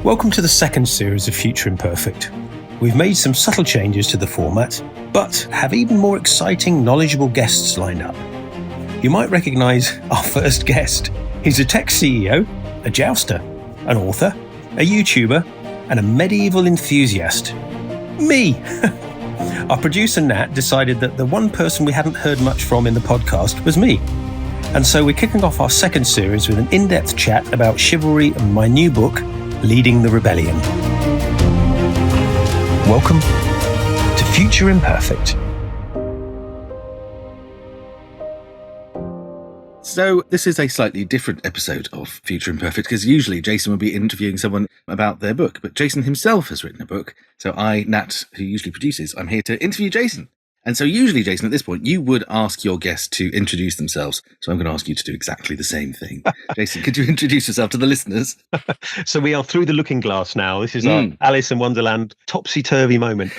Welcome to the second series of Future Imperfect. We've made some subtle changes to the format, but have even more exciting, knowledgeable guests lined up. You might recognise our first guest. He's a tech CEO, a jouster, an author, a YouTuber, and a medieval enthusiast. Me! Our producer Nat decided that the one person we hadn't heard much from in the podcast was me. And so we're kicking off our second series with an in-depth chat about chivalry and my new book, Leading the Rebellion. Welcome to Future Imperfect. So this is a slightly different episode of Future Imperfect because usually Jason would be interviewing someone about their book, but Jason himself has written a book. So I, Nat, who usually produces, I'm here to interview Jason. And so usually, Jason, at this point, you would ask your guests to introduce themselves. So I'm going to ask you to do exactly the same thing. Jason, could you introduce yourself to the listeners? So we are through the looking glass now. This is our Alice in Wonderland topsy-turvy moment.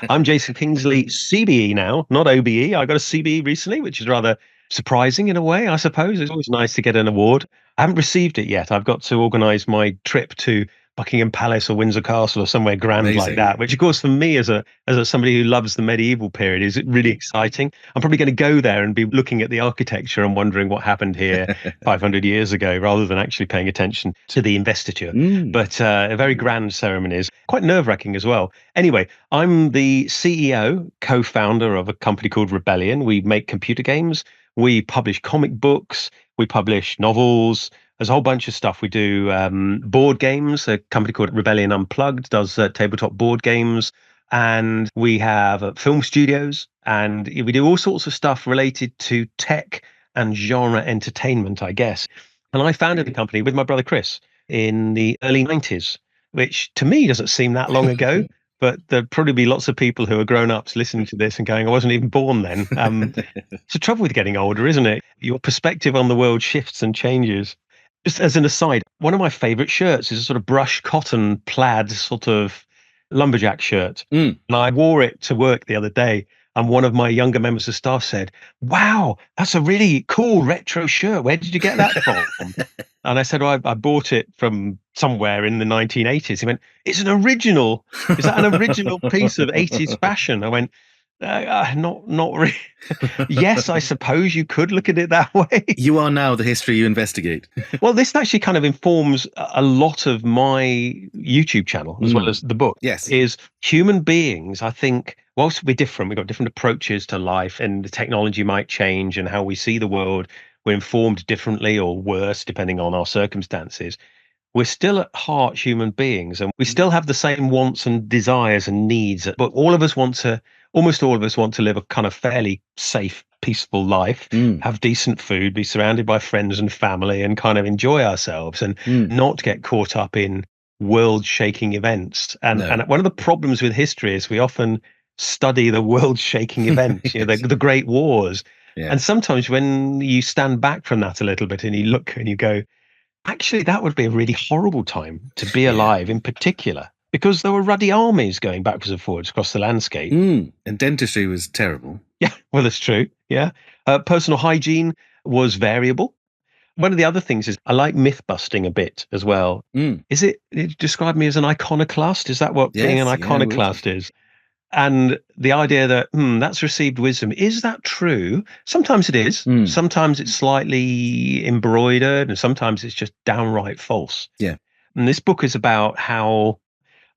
I'm Jason Kingsley, CBE now, not OBE. I got a CBE recently, which is rather surprising in a way, I suppose. It's always nice to get an award. I haven't received it yet. I've got to organise my trip to Buckingham Palace or Windsor Castle or somewhere grand like that, which of course for me as somebody who loves the medieval period is really exciting. I'm probably going to go there and be looking at the architecture and wondering what happened here 500 years ago rather than actually paying attention to the investiture. But a very grand ceremony is quite nerve-wracking as well. Anyway, I'm the CEO, co-founder of a company called Rebellion. We make computer games. We publish comic books. We publish novels. There's a whole bunch of stuff. We do board games. A company called Rebellion Unplugged does tabletop board games. And we have film studios. And we do all sorts of stuff related to tech and genre entertainment, I guess. And I founded the company with my brother Chris in the early 90s, which to me doesn't seem that long ago. But there'd probably be lots of people who are grown-ups listening to this and going, I wasn't even born then. It's the trouble with getting older, isn't it? Your perspective on the world shifts and changes. Just as an aside, one of my favourite shirts is a sort of brushed cotton plaid sort of lumberjack shirt. And I wore it to work the other day. And one of my younger members of staff said, wow, that's a really cool retro shirt. Where did you get that from? And I said, well, I bought it from somewhere in the 1980s. He went, it's an original. Is that an original piece of 80s fashion? I went, not really. Yes, I suppose you could look at it that way. You are now the history you investigate. Well, this actually kind of informs a lot of my YouTube channel as well as the book. Yes. Is human beings, I think, whilst we're different, we've got different approaches to life and the technology might change and how we see the world. We're informed differently or worse, depending on our circumstances. We're still at heart human beings and we still have the same wants and desires and needs. But almost all of us want to live a kind of fairly safe, peaceful life, have decent food, be surrounded by friends and family and kind of enjoy ourselves and not get caught up in world-shaking events. And one of the problems with history is we often study the world-shaking events, the great wars. Yeah. And sometimes when you stand back from that a little bit and you look and you go, actually, that would be a really horrible time to be alive in particular, because there were ruddy armies going backwards and forwards across the landscape. And dentistry was terrible. Yeah, well, that's true. Yeah. Personal hygiene was variable. One of the other things is I like myth busting a bit as well. Is it describe me as an iconoclast? Is that what being an iconoclast is? And the idea that that's received wisdom, is that true? Sometimes it is. Sometimes it's slightly embroidered and sometimes it's just downright false. Yeah. And this book is about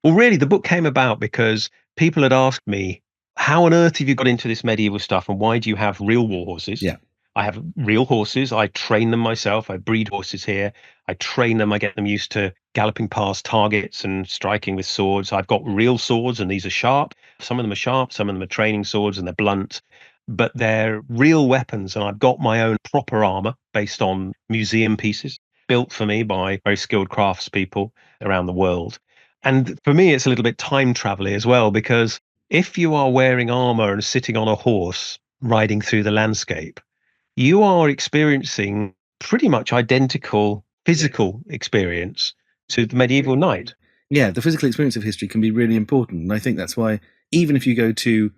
really the book came about because people had asked me, how on earth have you got into this medieval stuff and why do you have real war horses? Yeah. I have real horses. I train them myself. I breed horses here. I train them. I get them used to galloping past targets and striking with swords. I've got real swords and these are sharp. Some of them are sharp. Some of them are training swords and they're blunt, but they're real weapons. And I've got my own proper armor based on museum pieces built for me by very skilled craftspeople around the world. And for me, it's a little bit time travel-y as well, because if you are wearing armor and sitting on a horse riding through the landscape, you are experiencing pretty much identical physical experience to the medieval knight. Yeah, the physical experience of history can be really important. And I think that's why even if you go to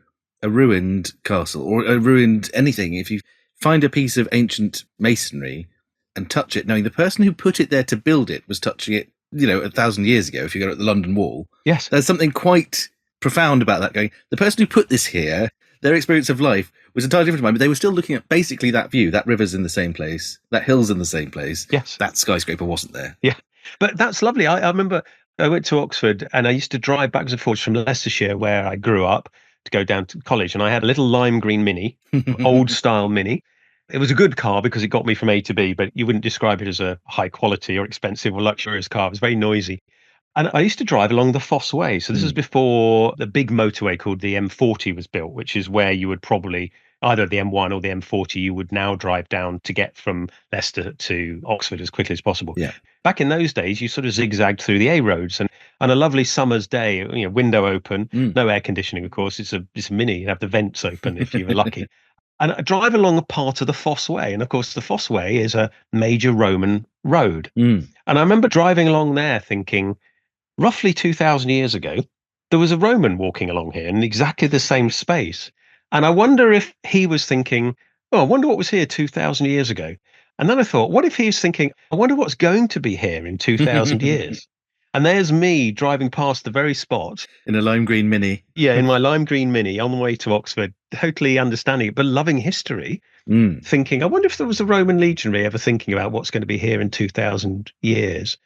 a ruined castle or a ruined anything, if you find a piece of ancient masonry and touch it, knowing the person who put it there to build it was touching it 1,000 years ago, if you go at the London Wall, Yes. there's something quite profound about that going, the person who put this here, their experience of life was entirely different to mine, but they were still looking at basically that view. That river's in the same place, that hill's in the same place. Yes. That skyscraper wasn't there. Yeah. But that's lovely. I remember I went to Oxford and I used to drive backwards and forwards from Leicestershire, where I grew up, to go down to college. And I had a little lime green Mini, old style Mini. It was a good car because it got me from A to B, but you wouldn't describe it as a high quality or expensive or luxurious car. It was very noisy. And I used to drive along the Fosse Way. So this was before the big motorway called the M40 was built, which is where you would probably either the M1 or the M40 you would now drive down to get from Leicester to Oxford as quickly as possible. Yeah. Back in those days, you sort of zigzagged through the A roads, and on a lovely summer's day, window open, no air conditioning, of course. It's a Mini. You have the vents open if you were lucky. And I drive along a part of the Fosse Way. And of course, the Fosse Way is a major Roman road. And I remember driving along there thinking, roughly 2,000 years ago, there was a Roman walking along here in exactly the same space. And I wonder if he was thinking, oh, I wonder what was here 2,000 years ago. And then I thought, what if he was thinking, I wonder what's going to be here in 2,000 years? And there's me driving past the very spot. In a lime green Mini. Yeah, in my lime green Mini on the way to Oxford, totally understanding it, but loving history, thinking, I wonder if there was a Roman legionary ever thinking about what's going to be here in 2,000 years.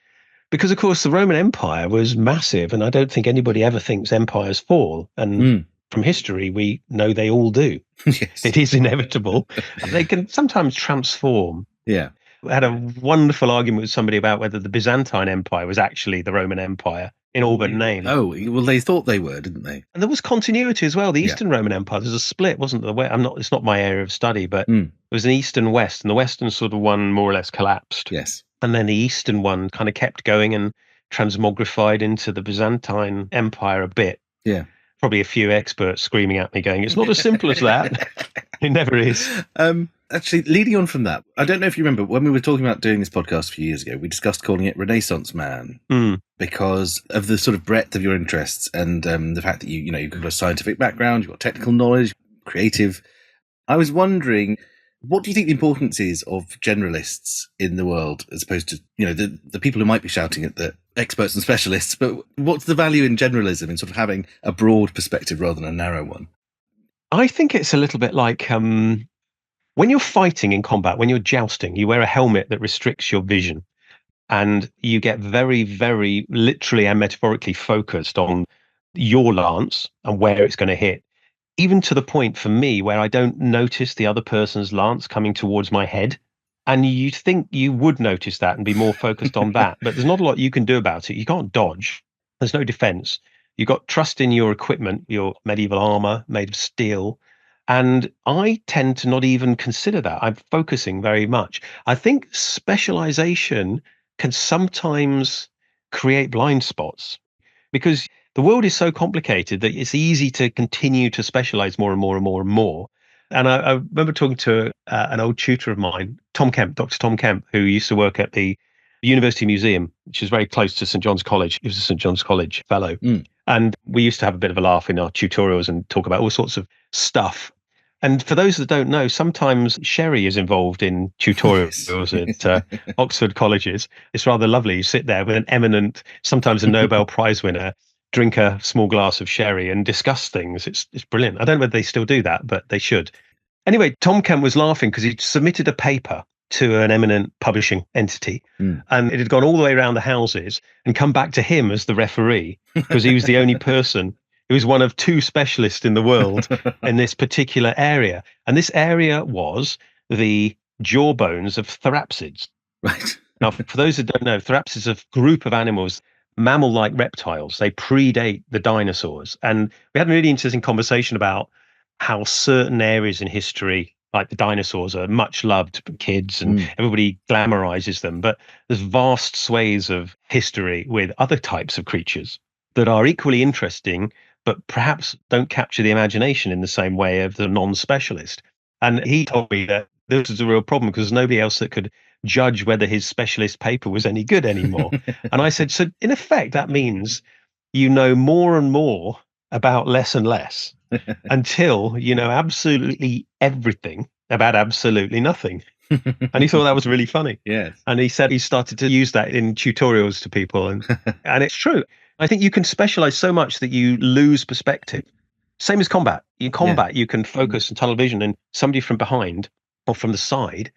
Because, of course, the Roman Empire was massive, and I don't think anybody ever thinks empires fall. And from history, we know they all do. Yes. It is inevitable. They can sometimes transform. Yeah. I had a wonderful argument with somebody about whether the Byzantine Empire was actually the Roman Empire in all but name. Oh, well, they thought they were, didn't they? And there was continuity as well. The Eastern Roman Empire, there's a split, wasn't there? It's not my area of study, but it was an East and West, and the Western sort of one more or less collapsed. Yes. And then the Eastern one kind of kept going and transmogrified into the Byzantine Empire a bit. Yeah. Probably a few experts screaming at me going, it's not as simple as that. It never is. Actually, leading on from that, I don't know if you remember, when we were talking about doing this podcast a few years ago, we discussed calling it Renaissance Man because of the sort of breadth of your interests and the fact that you've got a scientific background, you've got technical knowledge, creative. I was wondering, what do you think the importance is of generalists in the world as opposed to, the people who might be shouting at the experts and specialists, but what's the value in generalism in sort of having a broad perspective rather than a narrow one? I think it's a little bit like when you're fighting in combat, when you're jousting, you wear a helmet that restricts your vision and you get very, very literally and metaphorically focused on your lance and where it's going to hit. Even to the point for me where I don't notice the other person's lance coming towards my head. And you think you would notice that and be more focused on that. But there's not a lot you can do about it. You can't dodge. There's no defense. You've got trust in your equipment, your medieval armor made of steel. And I tend to not even consider that. I'm focusing very much. I think specialization can sometimes create blind spots because the world is so complicated that it's easy to continue to specialize more and more and more and more. And I remember talking to an old tutor of mine, Tom Kemp, Dr. Tom Kemp, who used to work at the University Museum, which is very close to St. John's College. He was a St. John's College fellow. And we used to have a bit of a laugh in our tutorials and talk about all sorts of stuff. And for those that don't know, sometimes sherry is involved in tutorials at Oxford colleges. It's rather lovely. You sit there with an eminent, sometimes a Nobel Prize winner, drink a small glass of sherry and discuss things. It's brilliant. I don't know whether they still do that, but they should. Anyway, Tom Kemp was laughing because he submitted a paper to an eminent publishing entity and it had gone all the way around the houses and come back to him as the referee because he was the only person. He was one of two specialists in the world in this particular area. And this area was the jawbones of therapsids. Right. Now, for those who don't know, therapsids are a group of animals, mammal-like reptiles. They predate the dinosaurs. And we had a really interesting conversation about how certain areas in history, like the dinosaurs, are much loved by kids and everybody glamorizes them. But there's vast swathes of history with other types of creatures that are equally interesting, but perhaps don't capture the imagination in the same way of the non-specialist. And he told me that this was a real problem because there's nobody else that could judge whether his specialist paper was any good anymore. And I said, so in effect, that means you know more and more about less and less until you know absolutely everything about absolutely nothing. And he thought that was really funny. Yes. And he said he started to use that in tutorials to people. And it's true. I think you can specialize so much that you lose perspective. Same as combat. In combat, you can focus on tunnel vision, and somebody from behind or from the side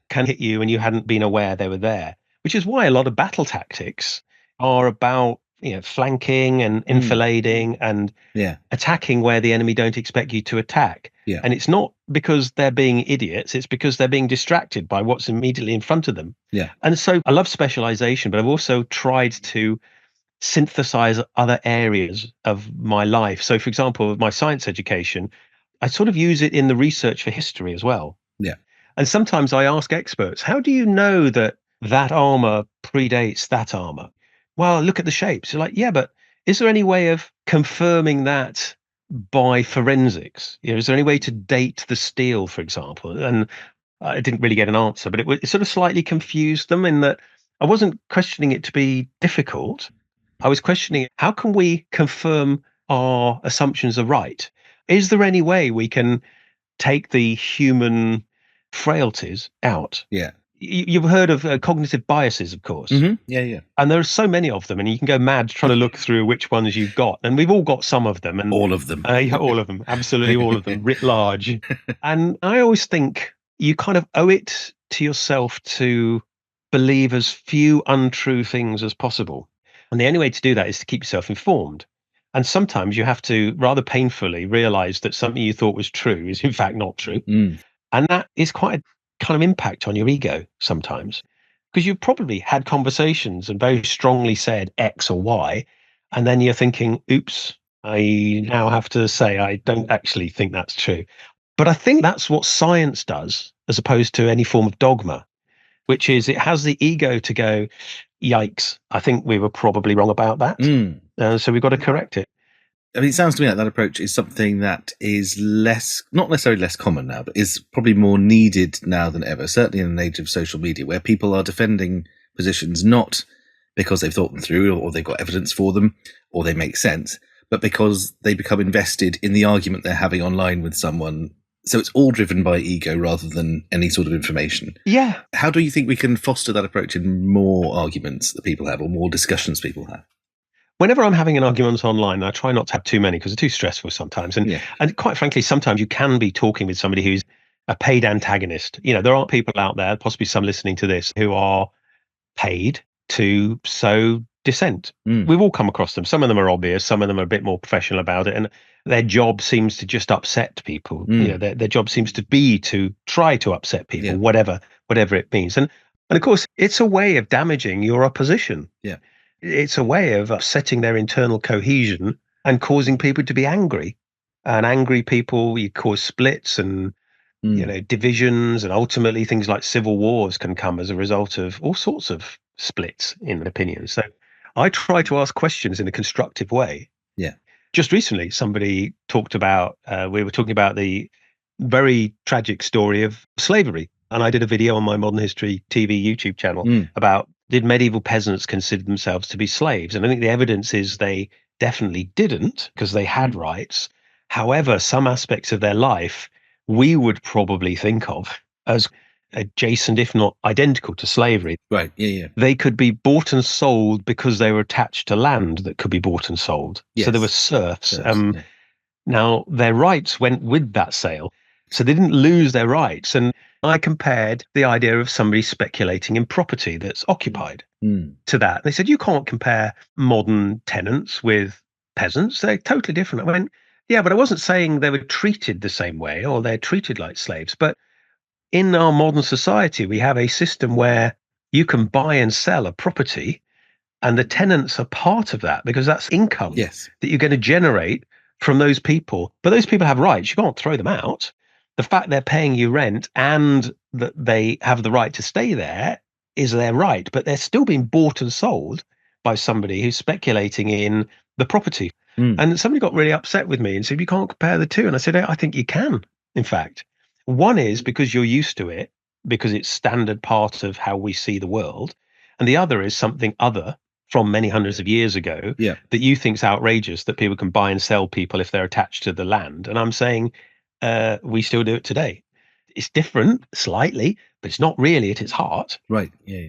can hit you and you hadn't been aware they were there, which is why a lot of battle tactics are about flanking and enfilading and attacking where the enemy don't expect you to attack. And it's not because they're being idiots, it's because they're being distracted by what's immediately in front of them. And so I love specialization, but I've also tried to synthesize other areas of my life. So, for example, with my science education, I sort of use it in the research for history as well. And sometimes I ask experts, how do you know that that armor predates that armor? Well, look at the shapes. You're like, yeah, but is there any way of confirming that by forensics? Is there any way to date the steel, for example? And I didn't really get an answer, but it sort of slightly confused them in that I wasn't questioning it to be difficult. I was questioning how can we confirm our assumptions are right? Is there any way we can take the human frailties out? You've heard of cognitive biases, of course. And there are so many of them, and you can go mad trying to look through which ones you've got. And we've all got some of them. And all of them. All of them. Absolutely all of them, writ large. And I always think you kind of owe it to yourself to believe as few untrue things as possible. And the only way to do that is to keep yourself informed. And sometimes you have to rather painfully realize that something you thought was true is in fact not true. And that is quite a kind of impact on your ego sometimes, because you've probably had conversations and very strongly said X or Y. And then you're thinking, oops, I now have to say, I don't actually think that's true. But I think that's what science does, as opposed to any form of dogma, which is it has the ego to go, yikes, I think we were probably wrong about that. So we've got to correct it. I mean, it sounds to me like that approach is something that is not necessarily less common now, but is probably more needed now than ever, certainly in an age of social media, where people are defending positions not because they've thought them through or they've got evidence for them or they make sense, but because they become invested in the argument they're having online with someone. So it's all driven by ego rather than any sort of information. How do you think we can foster that approach in more arguments that people have or more discussions people have? Whenever I'm having an argument online, I try not to have too many because they're too stressful sometimes. And quite frankly, sometimes you can be talking with somebody who's a paid antagonist. There are people out there, possibly some listening to this, who are paid to sow dissent. We've all come across them. Some of them are obvious. Some of them are a bit more professional about it. And their job seems to just upset people. Their job seems to be to try to upset people, whatever it means. And of course, it's a way of damaging your opposition. It's a way of upsetting their internal cohesion and causing people to be angry. And angry people, you cause splits and divisions, and ultimately things like civil wars can come as a result of all sorts of splits in opinions. So I try to ask questions in a constructive way. Just recently, somebody talked about, we were talking about the very tragic story of slavery. And I did a video on my Modern History TV YouTube channel about, did medieval peasants consider themselves to be slaves? And I think the evidence is they definitely didn't, because they had rights. However, some aspects of their life we would probably think of as adjacent, if not identical, to slavery. Right. Yeah. They could be bought and sold because they were attached to land that could be bought and sold. So there were serfs. Now, their rights went with that sale. So they didn't lose their rights. And I compared the idea of somebody speculating in property that's occupied to that. They said, you can't compare modern tenants with peasants. They're totally different. I went, yeah, but I wasn't saying they were treated the same way or they're treated like slaves. But in our modern society, we have a system where you can buy and sell a property, and the tenants are part of that because that's income that you're going to generate from those people. But those people have rights. You can't throw them out. The fact they're paying you rent and that they have the right to stay there is their right, but they're still being bought and sold by somebody who's speculating in the property. And somebody got really upset with me and said, you can't compare the two. And I said, I think you can, in fact. One is because you're used to it, because it's standard part of how we see the world. And the other is something other from many hundreds of years ago that you think's outrageous, that people can buy and sell people if they're attached to the land. And I'm saying we still do it today. It's different slightly, but it's not really at its heart. Right. Yeah.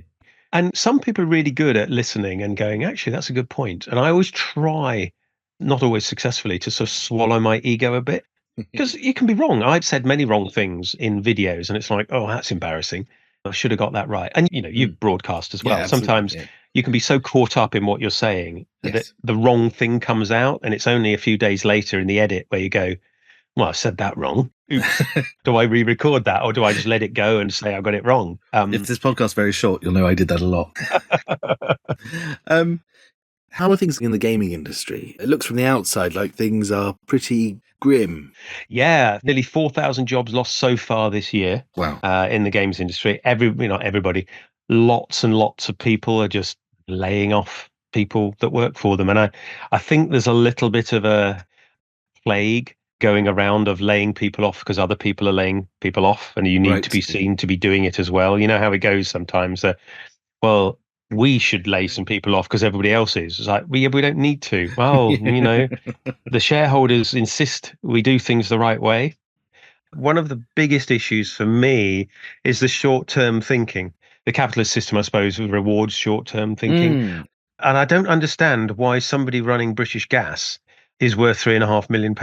And some people are really good at listening and going, actually, that's a good point. And I always try, not always successfully, to sort of swallow my ego a bit. Because you can be wrong. I've said many wrong things in videos, and it's like, oh, that's embarrassing. I should have got that right. And, you've broadcast as well. Yeah, absolutely, Sometimes yeah. you can be so caught up in what you're saying that Yes. the wrong thing comes out. And it's only a few days later in the edit where you go, well, I said that wrong. Oops. Do I re-record that, or do I just let it go and say I got it wrong? If this podcast's very short, you'll know I did that a lot. How are things in the gaming industry? It looks from the outside like things are pretty grim. Yeah, nearly 4,000 jobs lost so far this year. Wow. In the games industry. Not everybody, lots and lots of people are just laying off people that work for them. And I think there's a little bit of a plague going around of laying people off because other people are laying people off, and you need to be seen to be doing it as well. You know how it goes sometimes. Well, we should lay some people off because everybody else is. It's like, we don't need to. Well, the shareholders insist we do things the right way. One of the biggest issues for me is the short-term thinking. The capitalist system, I suppose, rewards short-term thinking. And I don't understand why somebody running British Gas is worth £3.5 million.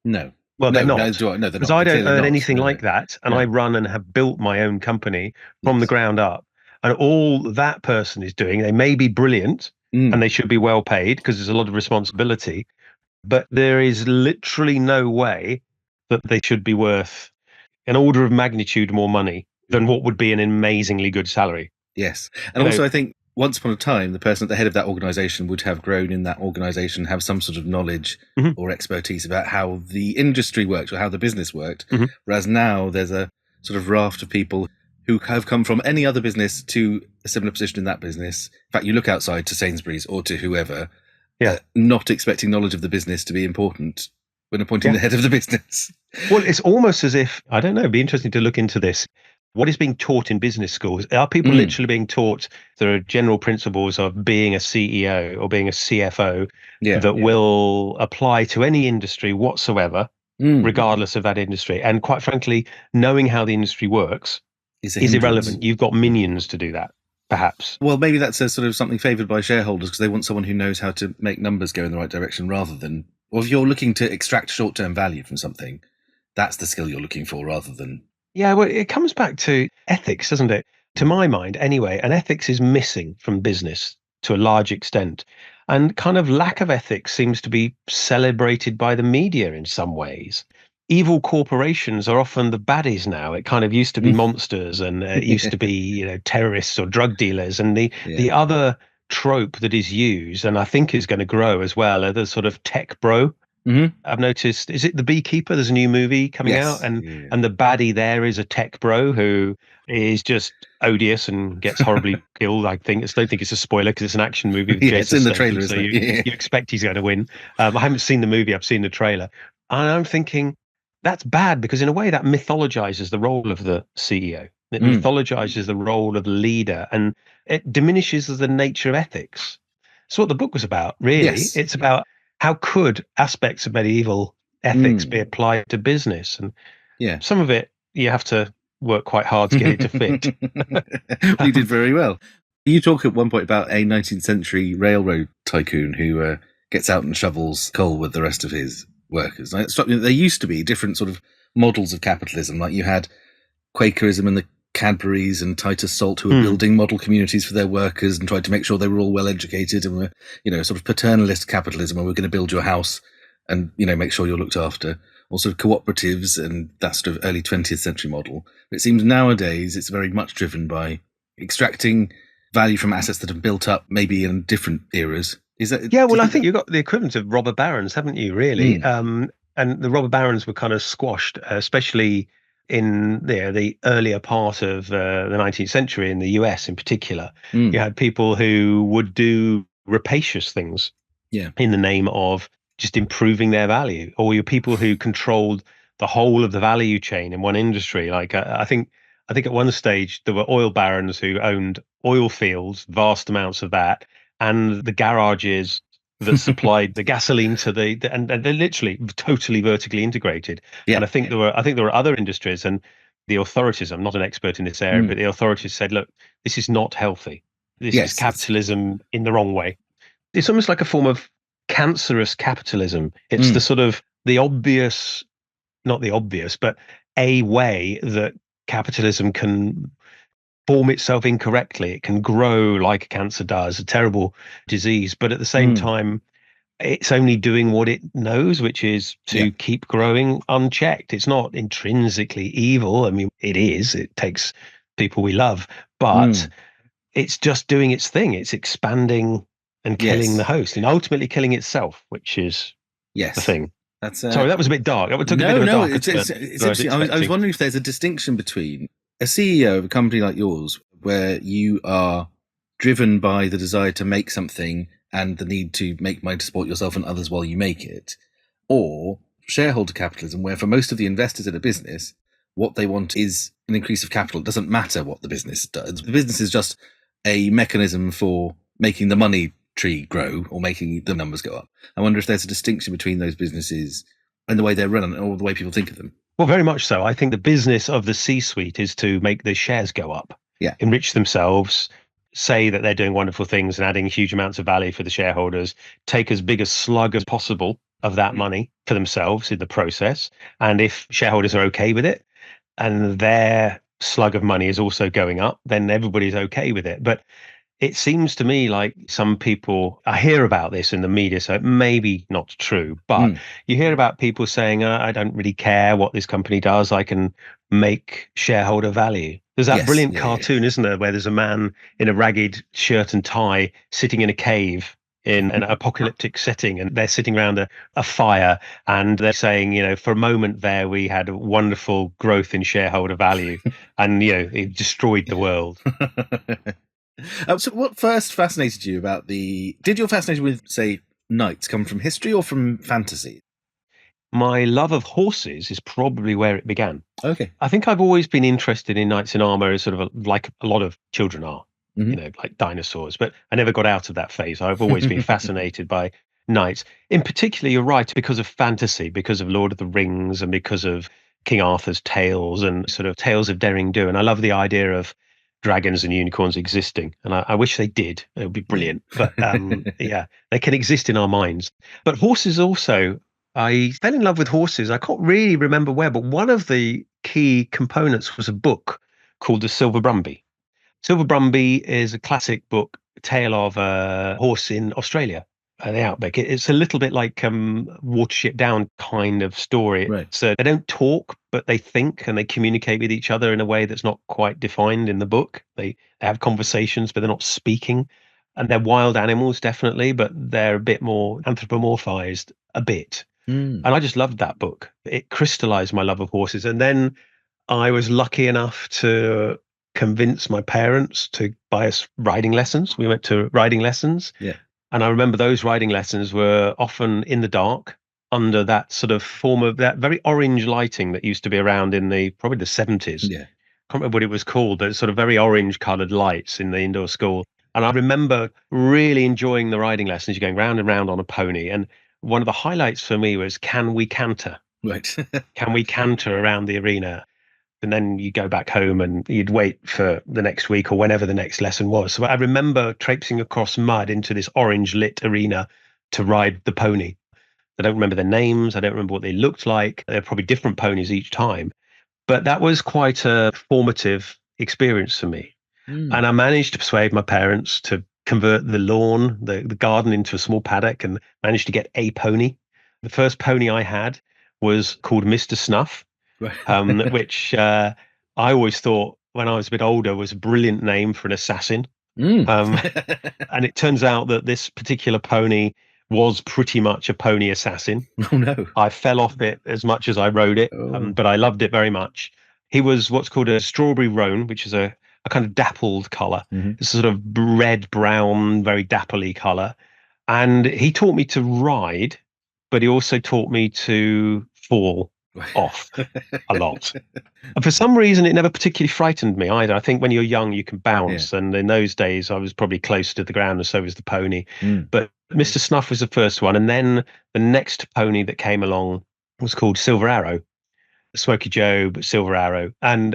No. Well, they're not. No, they're not. Because I don't earn anything No. like that. And I run and have built my own company from the ground up. And all that person is doing, they may be brilliant and they should be well paid because there's a lot of responsibility. But there is literally no way that they should be worth an order of magnitude more money than what would be an amazingly good salary. Yes. And also, I think once upon a time, the person at the head of that organization would have grown in that organization, have some sort of knowledge or expertise about how the industry worked or how the business worked. Whereas now there's a sort of raft of people who have come from any other business to a similar position in that business. In fact, you look outside to Sainsbury's or to whoever, not expecting knowledge of the business to be important when appointing the head of the business. Well, it's almost as if, I don't know, it'd be interesting to look into this. What is being taught in business schools? Are people literally being taught there are general principles of being a CEO or being a CFO that will apply to any industry whatsoever, regardless of that industry? And quite frankly, knowing how the industry works is irrelevant. You've got minions to do that, perhaps. Well, maybe that's a sort of something favoured by shareholders because they want someone who knows how to make numbers go in the right direction rather than, or if you're looking to extract short-term value from something, that's the skill you're looking for rather than... Yeah, well, it comes back to ethics, doesn't it? To my mind, anyway, and ethics is missing from business to a large extent. And kind of lack of ethics seems to be celebrated by the media in some ways. Evil corporations are often the baddies now. It kind of used to be monsters and it used to be, terrorists or drug dealers. And the other trope that is used, and I think is going to grow as well, are the sort of tech bro. I've noticed, is it The Beekeeper? There's a new movie coming out, and the baddie there is a tech bro who is just odious and gets horribly killed. I don't think it's a spoiler because it's an action movie. With Jason it's in the Statham, trailer, so isn't it? you expect he's going to win. I haven't seen the movie, I've seen the trailer. And I'm thinking, that's bad because in a way that mythologizes the role of the CEO. It mythologizes the role of the leader and it diminishes the nature of ethics. That's what the book was about, really. Yes. It's about how could aspects of medieval ethics be applied to business? And some of it, you have to work quite hard to get it to fit. Well, you did very well. You talk at one point about a 19th century railroad tycoon who gets out and shovels coal with the rest of his workers. There used to be different sort of models of capitalism. Like you had Quakerism and the Cadburys and Titus Salt who were building model communities for their workers and tried to make sure they were all well educated and were, sort of paternalist capitalism where we're going to build your house and, make sure you're looked after. Also cooperatives and that sort of early 20th century model. But it seems nowadays it's very much driven by extracting value from assets that have built up maybe in different eras. Is that? Yeah, well, I think you've got the equivalent of robber barons, haven't you, really? And the robber barons were kind of squashed, especially in the earlier part of the 19th century in the US in particular. You had people who would do rapacious things in the name of just improving their value, or your people who controlled the whole of the value chain in one industry. Like I think at one stage there were oil barons who owned oil fields, vast amounts of that, and the garages that supplied the gasoline to and they're literally totally vertically integrated. And I think there were other industries, and the authorities, I'm not an expert in this area, but the authorities said, look, this is not healthy. This is capitalism in the wrong way. It's almost like a form of cancerous capitalism. It's the sort of the obvious, not the obvious, but a way that capitalism can form itself incorrectly. It can grow like cancer does, a terrible disease, but at the same time, it's only doing what it knows, which is to keep growing unchecked. It's not intrinsically evil. I mean, it is. It takes people we love, but it's just doing its thing. It's expanding and killing the host and ultimately killing itself, which is the thing. Sorry, that was a bit dark. That took a bit of a dark. It's interesting. I was wondering if there's a distinction between a CEO of a company like yours, where you are driven by the desire to make something and the need to make money to support yourself and others while you make it, or shareholder capitalism, where for most of the investors in a business, what they want is an increase of capital. It doesn't matter what the business does. The business is just a mechanism for making the money tree grow or making the numbers go up. I wonder if there's a distinction between those businesses and the way they're run or the way people think of them. Well, very much so. I think the business of the C-suite is to make the shares go up, enrich themselves, say that they're doing wonderful things and adding huge amounts of value for the shareholders, take as big a slug as possible of that money for themselves in the process. And if shareholders are okay with it and their slug of money is also going up, then everybody's okay with it. But it seems to me like some people, I hear about this in the media, so it may be not true, but you hear about people saying, I don't really care what this company does. I can make shareholder value. There's that brilliant cartoon, isn't there, where there's a man in a ragged shirt and tie sitting in a cave in an apocalyptic setting, and they're sitting around a fire, and they're saying, for a moment there, we had a wonderful growth in shareholder value, and, it destroyed the world. So what first fascinated you about did your fascination with, say, knights come from history or from fantasy? My love of horses is probably where it began. Okay. I think I've always been interested in knights in armor, as sort of like a lot of children are, like dinosaurs, but I never got out of that phase. I've always been fascinated by knights. In particular, you're right, because of fantasy, because of Lord of the Rings and because of King Arthur's tales and sort of tales of daring do. And I love the idea of dragons and unicorns existing, and I wish they did. It would be brilliant. But they can exist in our minds. But horses also, I fell in love with horses. I can't really remember where, but one of the key components was a book called The Silver Brumby. Silver Brumby is a classic book, tale of a horse in Australia, the outback. It's a little bit like Watership Down kind of story. Right. So they don't talk, but they think and they communicate with each other in a way that's not quite defined in the book. They have conversations, but they're not speaking. And they're wild animals, definitely, but they're a bit more anthropomorphized a bit. And I just loved that book. It crystallized my love of horses. And then I was lucky enough to convince my parents to buy us riding lessons. We went to riding lessons. Yeah. And I remember those riding lessons were often in the dark under that sort of form of that very orange lighting that used to be around in probably the 70s. Yeah. I can't remember what it was called, but sort of very orange coloured lights in the indoor school. And I remember really enjoying the riding lessons, going round and round on a pony. And one of the highlights for me was, can we canter? Right. Can we canter around the arena? And then you go back home and you'd wait for the next week or whenever the next lesson was. So I remember traipsing across mud into this orange lit arena to ride the pony. I don't remember their names. I don't remember what they looked like. They're probably different ponies each time. But that was quite a formative experience for me. And I managed to persuade my parents to convert the lawn, the garden, into a small paddock, and managed to get a pony. The first pony I had was called Mr. Snuff. Which I always thought when I was a bit older was a brilliant name for an assassin. And it turns out that this particular pony was pretty much a pony assassin. Oh, no. I fell off it as much as I rode it, but I loved it very much. He was what's called a strawberry roan, which is a kind of dappled colour. It's a sort of red-brown, very dappley colour. And he taught me to ride, but he also taught me to fall off a lot. And for some reason, it never particularly frightened me either. I think when you're young, you can bounce. And in those days, I was probably close to the ground, and so was the pony. But Mr. Snuff was the first one. And then the next pony that came along was called Silver Arrow. Smoky Joe, but Silver Arrow, and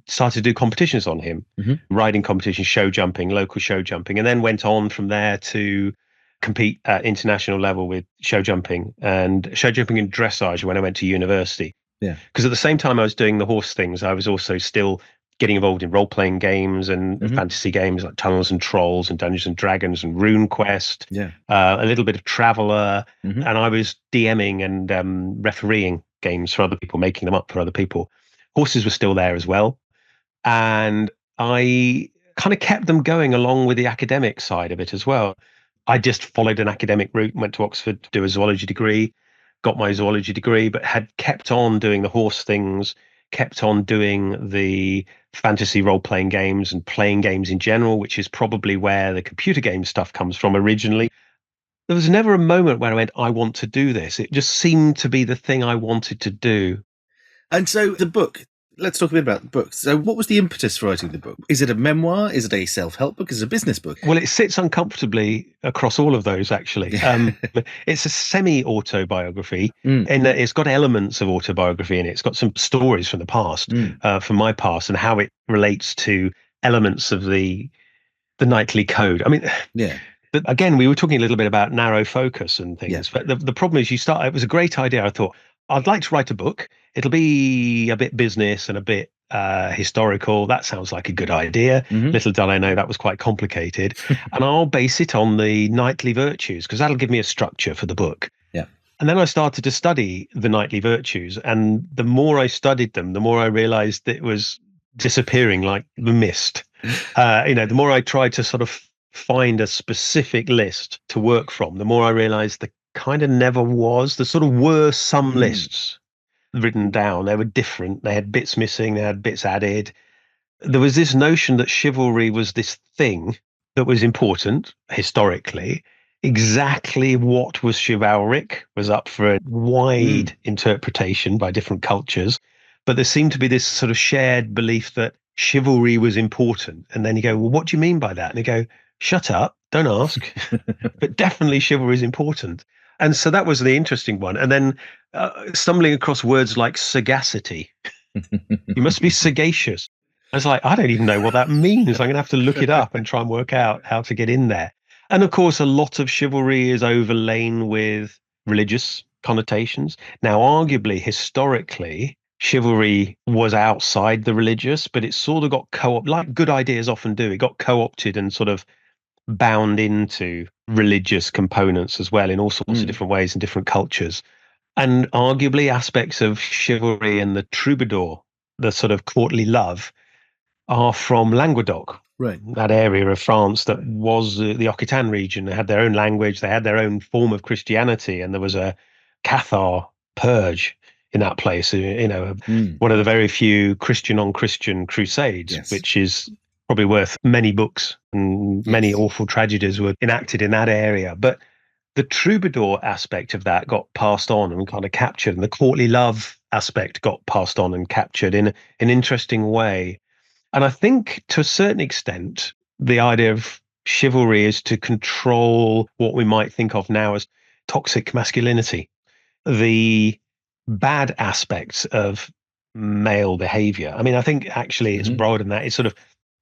started to do competitions on him, riding competitions, show jumping, local show jumping, and then went on from there to compete at international level with show jumping and dressage when I went to university. Yeah. Because at the same time I was doing the horse things, I was also still getting involved in role-playing games and fantasy games like Tunnels and Trolls and Dungeons and Dragons and Rune Quest, a little bit of Traveller, and I was DMing and refereeing games for other people, making them up for other people. Horses were still there as well. And I kind of kept them going along with the academic side of it as well. I just followed an academic route, went to Oxford to do a zoology degree, got my zoology degree, but had kept on doing the horse things, kept on doing the fantasy role-playing games and playing games in general, which is probably where the computer game stuff comes from originally. There was never a moment where I went, I want to do this. It just seemed to be the thing I wanted to do. And so the book, let's talk a bit about the book. So what was the impetus for writing the book? Is it a memoir? Is it a self-help book? Is it a business book? Well, it sits uncomfortably across all of those, actually. It's a semi-autobiography, and it's got elements of autobiography in it. It's got some stories from the past, from my past, and how it relates to elements of the nightly code. I mean, but again, we were talking a little bit about narrow focus and things, but the problem is it was a great idea. I thought, I'd like to write a book. It'll be a bit business and a bit historical. That sounds like a good idea. Little did I know that was quite complicated. And I'll base it on the knightly virtues because that'll give me a structure for the book. And then I started to study the knightly virtues. And the more I studied them, the more I realized that it was disappearing like the mist. The more I tried to sort of find a specific list to work from, the more I realized the kind of never was. There sort of were some lists written down. They were different. They had bits missing. They had bits added. There was this notion that chivalry was this thing that was important historically. Exactly what was chivalric was up for a wide interpretation by different cultures. But there seemed to be this sort of shared belief that chivalry was important. And then you go, well, what do you mean by that? And they go, shut up, don't ask. But definitely chivalry is important. And so that was the interesting one. And then stumbling across words like sagacity. You must be sagacious. I was like, I don't even know what that means. I'm going to have to look it up and try and work out how to get in there. And of course, a lot of chivalry is overlain with religious connotations. Now, arguably, historically, chivalry was outside the religious, but it sort of got co-opted, like good ideas often do. It got co-opted and sort of bound into religious components as well in all sorts of different ways in different cultures. And arguably aspects of chivalry and the troubadour, the sort of courtly love, are from Languedoc, that area of France that was the Occitan region. They had their own language, they had their own form of Christianity, and there was a Cathar purge in that place, one of the very few Christian on Christian crusades, which is probably worth many books, and many awful tragedies were enacted in that area. But the troubadour aspect of that got passed on and kind of captured, and the courtly love aspect got passed on and captured in an interesting way. And I think to a certain extent, the idea of chivalry is to control what we might think of now as toxic masculinity, the bad aspects of male behavior. I mean, I think actually it's broader than that. It's sort of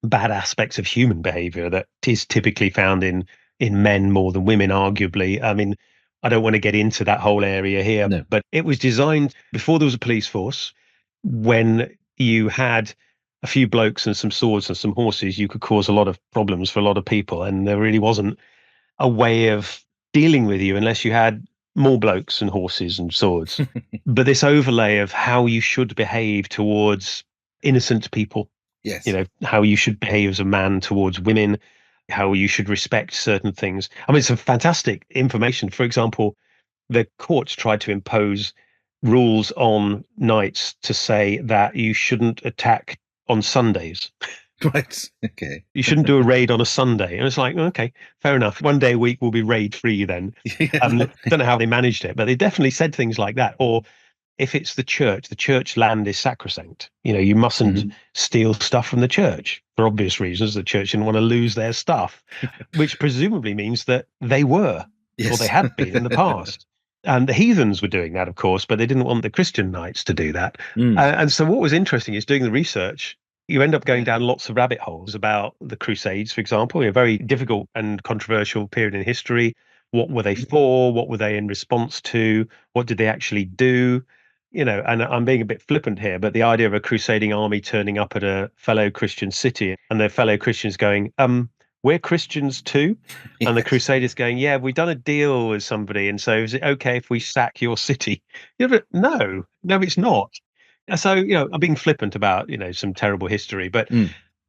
bad aspects of human behavior that is typically found in men more than women, arguably. I mean, I don't want to get into that whole area here, but it was designed before there was a police force. When you had a few blokes and some swords and some horses, you could cause a lot of problems for a lot of people. And there really wasn't a way of dealing with you unless you had more blokes and horses and swords. But this overlay of how you should behave towards innocent people, how you should behave as a man towards women, how you should respect certain things. I mean, some fantastic information. For example, the courts tried to impose rules on knights to say that you shouldn't attack on Sundays. Right. Okay. You shouldn't do a raid on a Sunday. And it's like, okay, fair enough. One day a week will be raid free then. I don't know how they managed it, but they definitely said things like that. Or if it's the church land is sacrosanct. You mustn't steal stuff from the church for obvious reasons. The church didn't want to lose their stuff, which presumably means that they were, or they had been in the past. And the heathens were doing that, of course, but they didn't want the Christian knights to do that. And so what was interesting is doing the research, you end up going down lots of rabbit holes about the Crusades, for example, a very difficult and controversial period in history. What were they for? What were they in response to? What did they actually do? And I'm being a bit flippant here, but the idea of a crusading army turning up at a fellow Christian city and their fellow Christians going, we're Christians too. And the Crusaders going, yeah, we've done a deal with somebody. And so is it okay if we sack your city? No, it's not. So, I'm being flippant about, some terrible history, but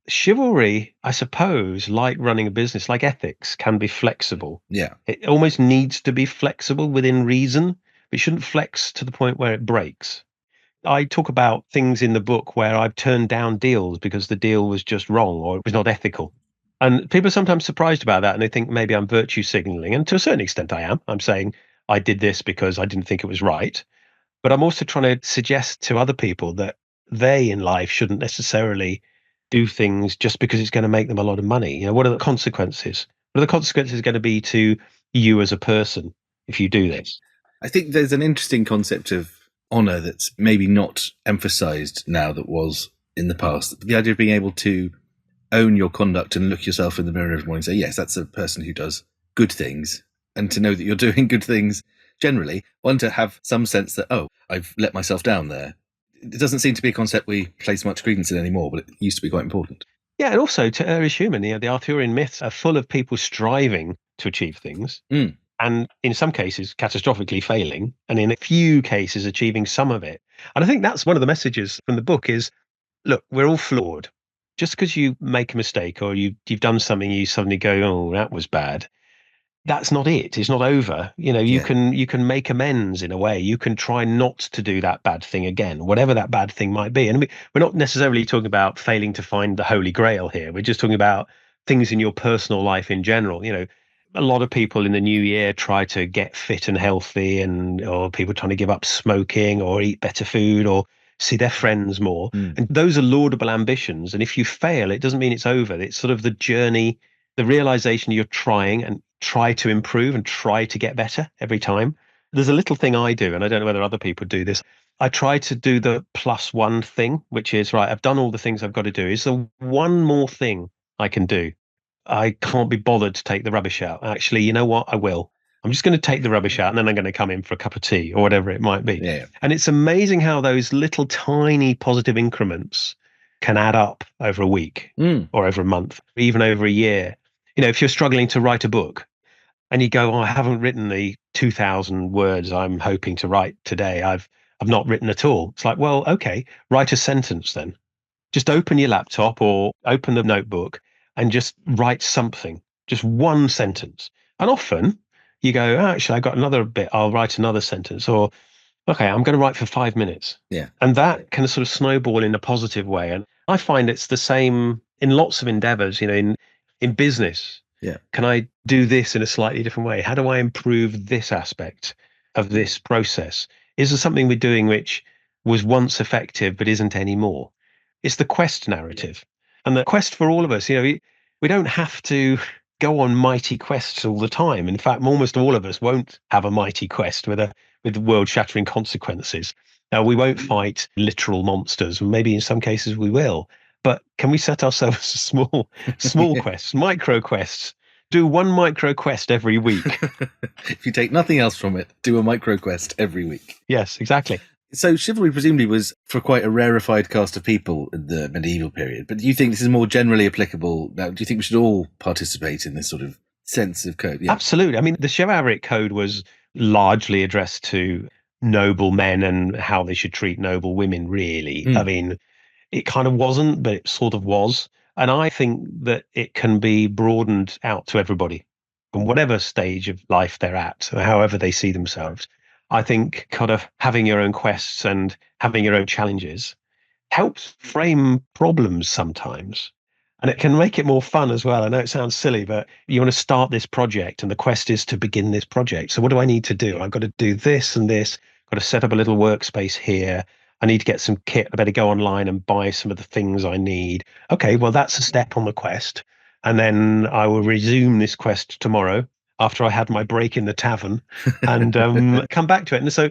chivalry, I suppose, like running a business, like ethics, can be flexible. Yeah. It almost needs to be flexible within reason, but it shouldn't flex to the point where it breaks. I talk about things in the book where I've turned down deals because the deal was just wrong or it was not ethical. And people are sometimes surprised about that and they think maybe I'm virtue signaling. And to a certain extent, I am. I'm saying I did this because I didn't think it was right. But I'm also trying to suggest to other people that they in life shouldn't necessarily do things just because it's going to make them a lot of money. What are the consequences? What are the consequences going to be to you as a person if you do this? I think there's an interesting concept of honor that's maybe not emphasized now that was in the past. The idea of being able to own your conduct and look yourself in the mirror every morning and say, yes, that's a person who does good things, and to know that you're doing good things generally. One, to have some sense that, oh, I've let myself down there. It doesn't seem to be a concept we place much credence in anymore, but it used to be quite important. Yeah, and also to err is human. The Arthurian myths are full of people striving to achieve things, and in some cases catastrophically failing, and in a few cases achieving some of it. And I think that's one of the messages from the book is, look, we're all flawed. Just because you make a mistake or you've done something, you suddenly go, oh, that was bad. That's not it. It's not over. You can make amends in a way. You can try not to do that bad thing again, whatever that bad thing might be. And we're not necessarily talking about failing to find the Holy Grail here. We're just talking about things in your personal life in general. A lot of people in the new year try to get fit and healthy, or people trying to give up smoking or eat better food or see their friends more. And those are laudable ambitions. And if you fail, it doesn't mean it's over. It's sort of the journey, the realization you're trying and try to improve and try to get better every time. There's a little thing I do, and I don't know whether other people do this. I try to do the +1 thing, which is, right, I've done all the things I've got to do. Is there one more thing I can do? I can't be bothered to take the rubbish out. Actually, you know what? I will. I'm just going to take the rubbish out and then I'm going to come in for a cup of tea or whatever it might be. Yeah. And it's amazing how those little tiny positive increments can add up over a week or over a month, even over a year. If you're struggling to write a book and you go, oh, I haven't written the 2,000 words I'm hoping to write today. I've not written at all. It's like, well, okay, write a sentence then. Just open your laptop or open the notebook and just write something, just one sentence. And often you go, oh, actually, I got another bit. I'll write another sentence. Or, okay, I'm going to write for 5 minutes. Yeah. And that can sort of snowball in a positive way. And I find it's the same in lots of endeavors, in business. Yeah. Can I do this in a slightly different way? How do I improve this aspect of this process? Is there something we're doing which was once effective but isn't anymore? It's the quest narrative. And the quest for all of us, we don't have to go on mighty quests all the time. In fact, almost all of us won't have a mighty quest with world-shattering consequences. Now, we won't fight literal monsters. Maybe in some cases we will. But can we set ourselves small quests, micro quests? Do one micro quest every week. If you take nothing else from it, do a micro quest every week. Yes, exactly. So chivalry presumably was for quite a rarefied cast of people in the medieval period. But do you think this is more generally applicable now? Do you think we should all participate in this sort of sense of code? Yeah. Absolutely. I mean, the chivalric code was largely addressed to noble men and how they should treat noble women, really. I mean, it kind of wasn't, but it sort of was. And I think that it can be broadened out to everybody from whatever stage of life they're at, or however they see themselves. I think kind of having your own quests and having your own challenges helps frame problems sometimes. And it can make it more fun as well. I know it sounds silly, but you want to start this project and the quest is to begin this project. So what do I need to do? I've got to do this and this. I've got to set up a little workspace here. I need to get some kit. I better go online and buy some of the things I need. Okay, well, that's a step on the quest. And then I will resume this quest tomorrow. after I had my break in the tavern and come back to it. And so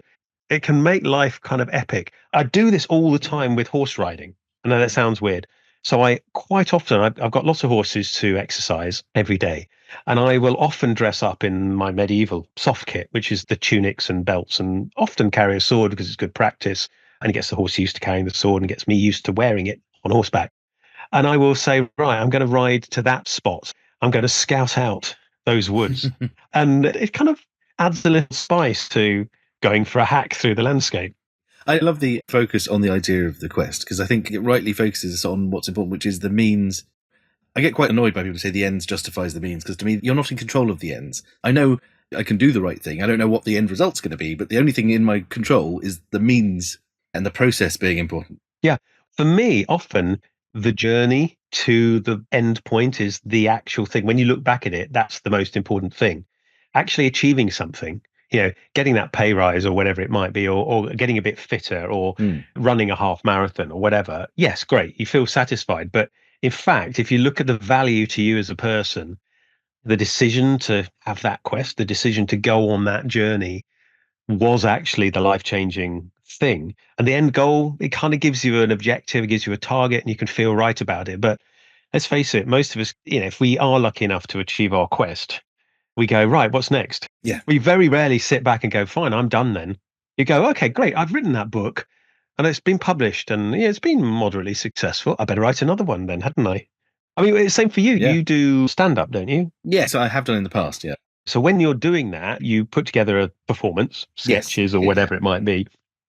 it can make life kind of epic. I do this all the time with horse riding. I know that sounds weird. So I quite often, I've got lots of horses to exercise every day. And I will often dress up in my medieval soft kit, which is the tunics and belts, and often carry a sword because it's good practice. And it gets the horse used to carrying the sword and gets me used to wearing it on horseback. And I will say, right, I'm going to ride to that spot. I'm going to scout out those woods. And it kind of adds a little spice to going for a hack through the landscape. I love the focus on the idea of the quest, because I think it rightly focuses on what's important, which is the means. I get quite annoyed by people who say the ends justifies the means, because to me, you're not in control of the ends. I know I can do the right thing. I don't know what the end result's going to be, but the only thing in my control is the means and the process being important. Yeah. For me, often the journey to the end point is the actual thing. When you look back at it, that's the most important thing. Actually achieving something, getting that pay rise or whatever it might be, or getting a bit fitter or running a half marathon or whatever. Yes, great. You feel satisfied. But in fact, if you look at the value to you as a person, the decision to have that quest, the decision to go on that journey was actually the life-changing thing. And the end goal, it kind of gives you an objective, it gives you a target, and you can feel right about it. But let's face it, most of us, if we are lucky enough to achieve our quest, we go, right, what's next? Yeah. We very rarely sit back and go, fine, I'm done then. You go, okay, great, I've written that book and it's been published and it's been moderately successful. I better write another one then, hadn't I? I mean, it's same for you. Yeah. You do stand-up, don't you? Yes, I have done in the past, yeah. So when you're doing that, you put together a performance, sketches or whatever it might be.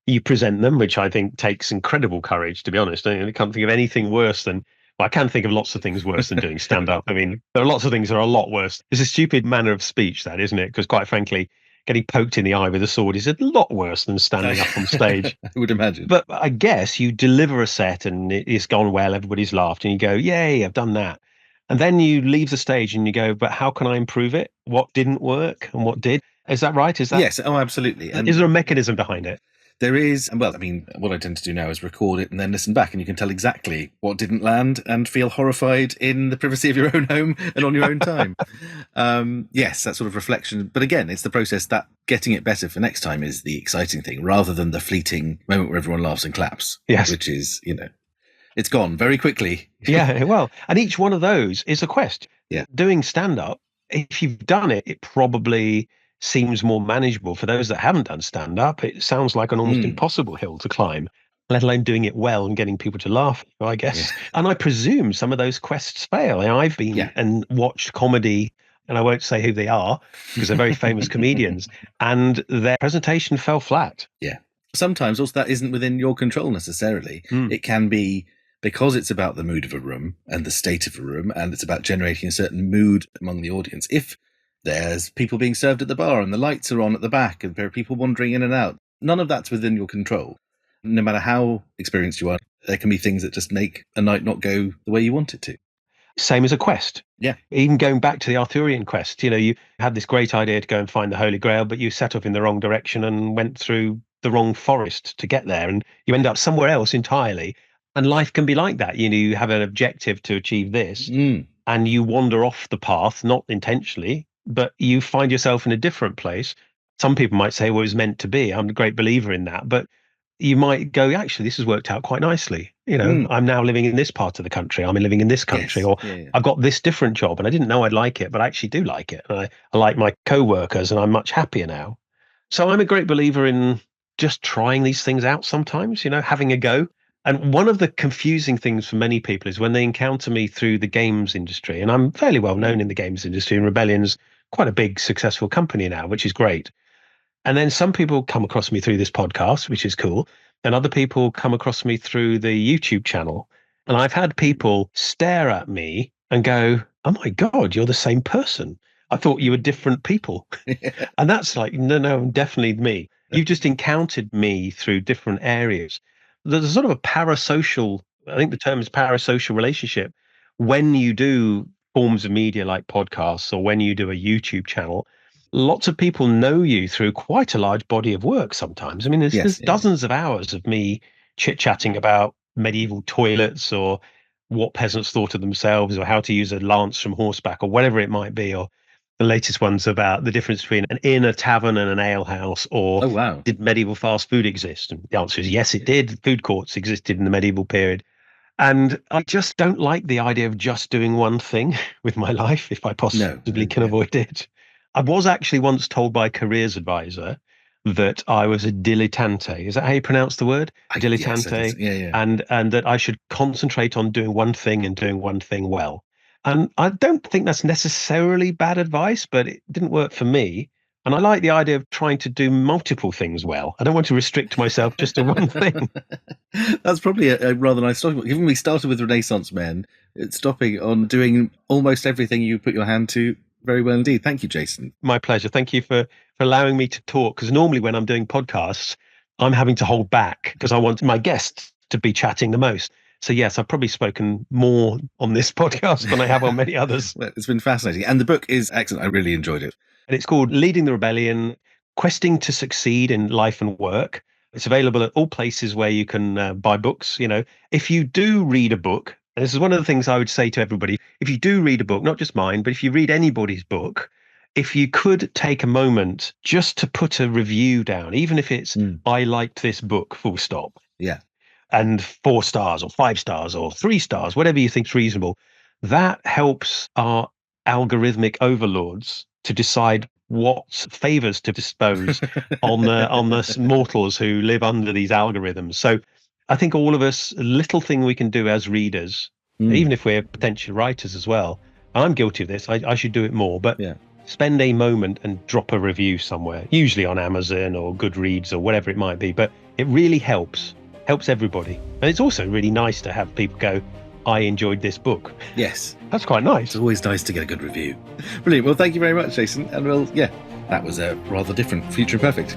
You present them, which I think takes incredible courage, to be honest. I can't think of anything worse than, well, I can think of lots of things worse than doing stand-up. I mean, there are lots of things that are a lot worse. It's a stupid manner of speech, that, isn't it? Because quite frankly, getting poked in the eye with a sword is a lot worse than standing up on stage. I would imagine. But I guess you deliver a set and it's gone well, everybody's laughed, and you go, yay, I've done that. And then you leave the stage and you go, but how can I improve it? What didn't work and what did? Is that right? Yes, absolutely. And is there a mechanism behind it? There is. Well, I mean, what I tend to do now is record it and then listen back, and you can tell exactly what didn't land and feel horrified in the privacy of your own home and on your own time. Yes, that sort of reflection. But again, it's the process that getting it better for next time is the exciting thing, rather than the fleeting moment where everyone laughs and claps. Yes. Which is, it's gone very quickly. Yeah, well, and each one of those is a quest. Yeah. Doing stand-up, if you've done it, it probably seems more manageable. For those that haven't done stand-up, it sounds like an almost impossible hill to climb, let alone doing it well and getting people to laugh, I guess. Yeah. And I presume some of those quests fail. I've been and watched comedy, and I won't say who they are because they're very famous comedians, and their presentation fell flat. Yeah. Sometimes also that isn't within your control necessarily. It can be because it's about the mood of a room and the state of a room, and it's about generating a certain mood among the audience. If there's people being served at the bar and the lights are on at the back and there are people wandering in and out, none of that's within your control. No matter how experienced you are, there can be things that just make a night not go the way you want it to. Same as a quest. Yeah. Even going back to the Arthurian quest, you had this great idea to go and find the Holy Grail, but you set off in the wrong direction and went through the wrong forest to get there, and you end up somewhere else entirely. And life can be like that. You have an objective to achieve this, and you wander off the path, not intentionally, but you find yourself in a different place. Some people might say, well, it was meant to be. I'm a great believer in that. But you might go, actually, this has worked out quite nicely. I'm now living in this part of the country. I'm living in this country, or I've got this different job and I didn't know I'd like it, but I actually do like it. And I like my co-workers and I'm much happier now. So I'm a great believer in just trying these things out sometimes, having a go. And one of the confusing things for many people is when they encounter me through the games industry, and I'm fairly well known in the games industry, and Rebellion's quite a big, successful company now, which is great. And then some people come across me through this podcast, which is cool. And other people come across me through the YouTube channel. And I've had people stare at me and go, oh my God, you're the same person. I thought you were different people. And that's like, no, definitely me. You've just encountered me through different areas. There's a sort of a parasocial, I think the term is parasocial relationship. When you do forms of media like podcasts, or when you do a YouTube channel, lots of people know you through quite a large body of work sometimes. I mean, there's dozens of hours of me chit-chatting about medieval toilets, or what peasants thought of themselves, or how to use a lance from horseback, or whatever it might be, or The latest one's about the difference between an inn, a tavern, and an alehouse, or Oh, wow. did medieval fast food exist? And the answer is yes, it did. Food courts existed in the medieval period. And I just don't like the idea of just doing one thing with my life if I possibly can avoid it. I was actually once told by a careers advisor that I was a dilettante. Is that how you pronounce the word? Dilettante. Yes, and that I should concentrate on doing one thing and doing one thing well. And I don't think that's necessarily bad advice, but it didn't work for me. And I like the idea of trying to do multiple things well. I don't want to restrict myself just to one thing. That's probably a rather nice story. Given we started with Renaissance men, it's stopping on doing almost everything you put your hand to very well indeed. Thank you, Jason. My pleasure. Thank you for allowing me to talk, because normally when I'm doing podcasts, I'm having to hold back because I want my guests to be chatting the most. So yes, I've probably spoken more on this podcast than I have on many others. Well, it's been fascinating. And the book is excellent. I really enjoyed it. And it's called Leading the Rebellion, Questing to Succeed in Life and Work. It's available at all places where you can buy books. You know, if you do read a book, and this is one of the things I would say to everybody, if you do read a book, not just mine, but if you read anybody's book, if you could take a moment just to put a review down, even if it's, I liked this book, full stop. Yeah. And 4 stars or 5 stars or 3 stars, whatever you think's reasonable, that helps our algorithmic overlords to decide what favors to dispose on the mortals who live under these algorithms. So I think all of us, a little thing we can do as readers, even if we're potential writers as well, I'm guilty of this, I should do it more, but spend a moment and drop a review somewhere, usually on Amazon or Goodreads or whatever it might be, but it really helps everybody. And it's also really nice to have people go, I enjoyed this book. Yes. That's quite nice. It's always nice to get a good review. Brilliant. Well, thank you very much, Jason. And that was a rather different Future Imperfect.